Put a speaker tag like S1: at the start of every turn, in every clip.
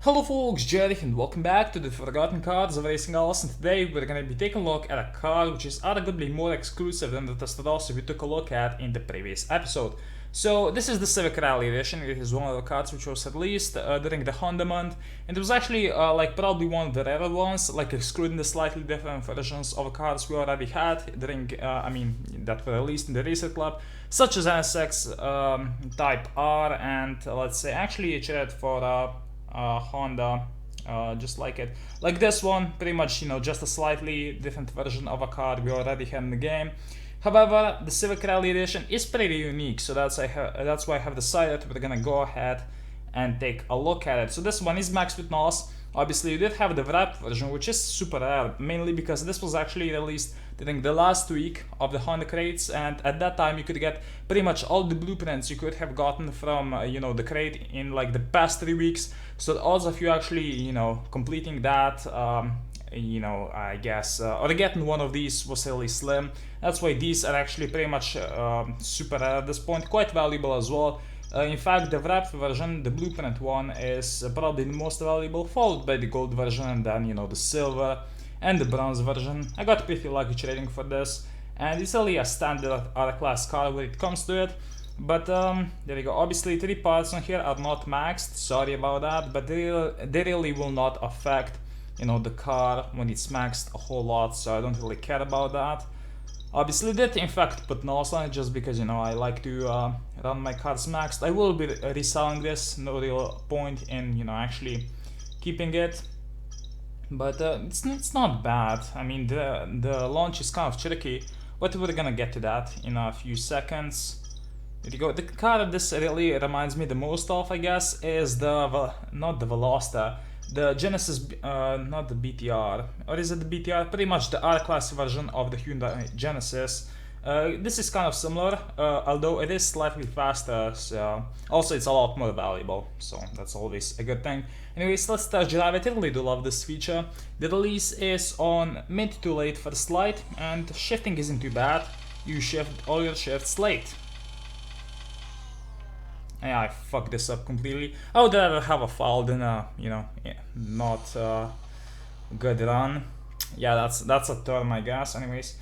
S1: Hello folks, Jerry and welcome back to the Forgotten Cards of Racing Alice, and today we're going to be taking a look at a card which is arguably more exclusive than the Testarossa we took a look at in the previous episode. So this is the Civic Rally Edition. It is one of the cards which was released during the Honda month, and it was actually probably one of the rarer ones, like excluding the slightly different versions of cards we already had during, that were released in the Racer Club, such as NSX Type R, and let's say actually it's read for Honda, just like it. Like this one, pretty much, just a slightly different version of a card we already had in the game. However, the Civic Rally Edition is pretty unique, so that's why I have decided we're gonna go ahead and take a look at it. So this one is maxed with NOS. Obviously, you did have the wrapped version, which is super rare, mainly because this was actually released during the last week of the Honda crates, and at that time you could get pretty much all the blueprints you could have gotten from the crate in like the past 3 weeks. So the odds of you actually completing that I guess or getting one of these was really slim. That's why these are actually pretty much super rare at this point, quite valuable as well. In fact, the wrapped version, the blueprint one, is probably the most valuable, followed by the gold version, and then the silver and the bronze version. I got pretty lucky trading for this, and it's really a standard R-Class card when it comes to it. But there you go. Obviously 3 parts on here are not maxed, sorry about that, but they really will not affect the car when it's maxed a whole lot, so I don't really care about that. Obviously did in fact put NOS on it just because I like to run my cards maxed. I will be reselling this, no real point in actually keeping it, but it's not bad. I mean, the launch is kind of tricky, but we're gonna get to that in a few seconds. There you go. The card this really reminds me the most of, I guess, is not the Veloster, the Genesis, not the BTR, or is it the BTR? Pretty much the R-Class version of the Hyundai Genesis. This is kind of similar, although it is slightly faster, so also it's a lot more valuable, so that's always a good thing. Anyways, let's test drive it. I really do love this feature. The release is on mid to late first light, and shifting isn't too bad. You shift all your shifts late. Yeah, I fucked this up completely. I would rather have a foul than a, not good run. Yeah, that's a turn, I guess. Anyways,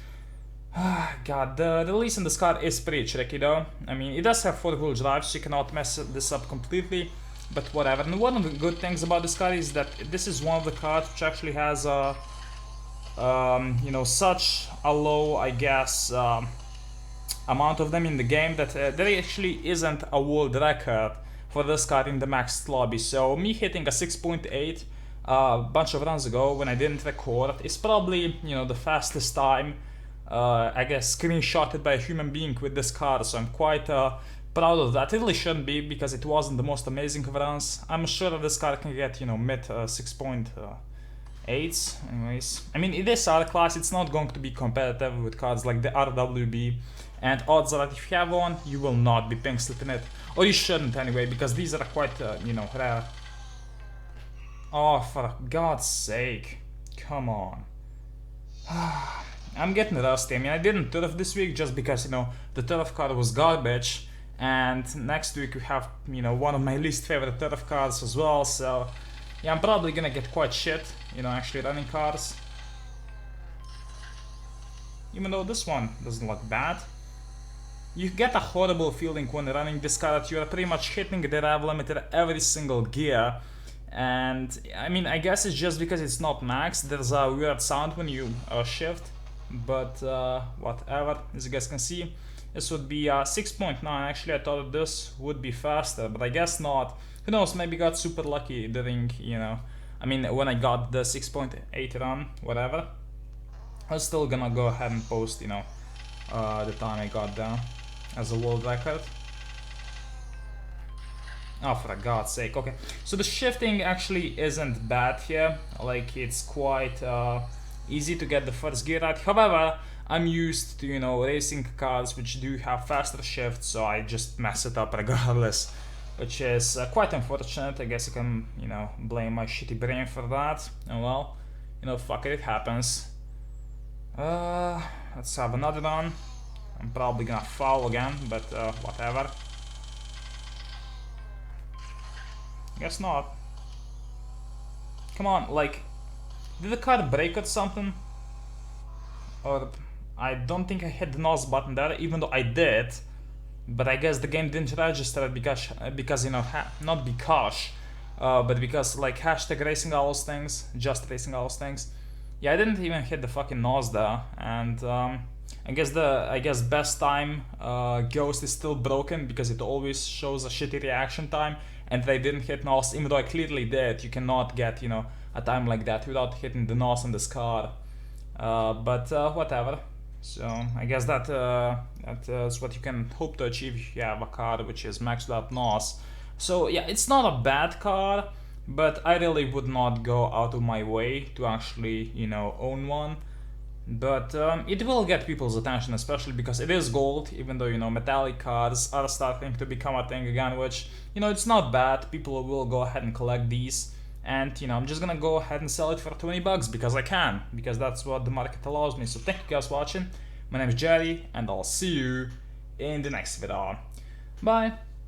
S1: God, the release in this card is pretty tricky though. I mean, it does have 4-wheel drive, so you cannot mess this up completely, but whatever. And one of the good things about this card is that this is one of the cards which actually has a, such a low, I guess, amount of them in the game that there actually isn't a world record for this card in the maxed lobby. So me hitting a 6.8 a bunch of runs ago when I didn't record is probably the fastest time I guess screenshotted by a human being with this card. So I'm quite proud of that. It really shouldn't be because it wasn't the most amazing of runs. I'm sure that this card can get mid 6.8s. Anyways, I mean, it is R-Class, it's not going to be competitive with cards like the RWB, and odds are that if you have one, you will not be pink slipping it, or you shouldn't anyway, because these are quite rare. Oh, for God's sake, come on. I'm getting rusty. I mean, I didn't turf this week just because the turf card was garbage, and next week we have one of my least favorite turf cards as well, so yeah, I'm probably gonna get quite shit actually running cards, even though this one doesn't look bad. You get a horrible feeling when running this card that you are pretty much hitting the rev limiter every single gear, and I mean, I guess it's just because it's not maxed. There's a weird sound when you shift, but whatever. As you guys can see, this would be 6.9. Actually, I thought this would be faster, but I guess not. Who knows, maybe got super lucky during, I mean, when I got the 6.8 run, whatever. I'm still gonna go ahead and post, the time I got down as a world record. Oh, for God's sake. Okay, so the shifting actually isn't bad here. Like, it's quite easy to get the first gear right. However, I'm used to racing cars which do have faster shifts, so I just mess it up regardless, which is quite unfortunate. I guess I can blame my shitty brain for that. And well, fuck it, it happens. Let's have another run. I'm probably gonna foul again, but whatever. Guess not. Come on, like, did the car break or something? Or I don't think I hit the NOS button there, even though I did. But I guess the game didn't register it because you know, not because, but because like hashtag racing all those things, just racing all those things. Yeah, I didn't even hit the fucking NOS there, and I guess best time ghost is still broken because it always shows a shitty reaction time, and they didn't hit NOS even though I clearly did. You cannot get, you know, a time like that without hitting the NOS on this car. But whatever. So I guess that's what you can hope to achieve if you have a car which is maxed out NOS. So yeah, it's not a bad car, but I really would not go out of my way to actually, you know, own one. But it will get people's attention, especially because it is gold, even though, you know, metallic cars are starting to become a thing again, which, you know, it's not bad. People will go ahead and collect these. And, you know, I'm just gonna go ahead and sell it for 20 bucks because I can, because that's what the market allows me. So thank you guys for watching. My name is Jerry, and I'll see you in the next video. Bye.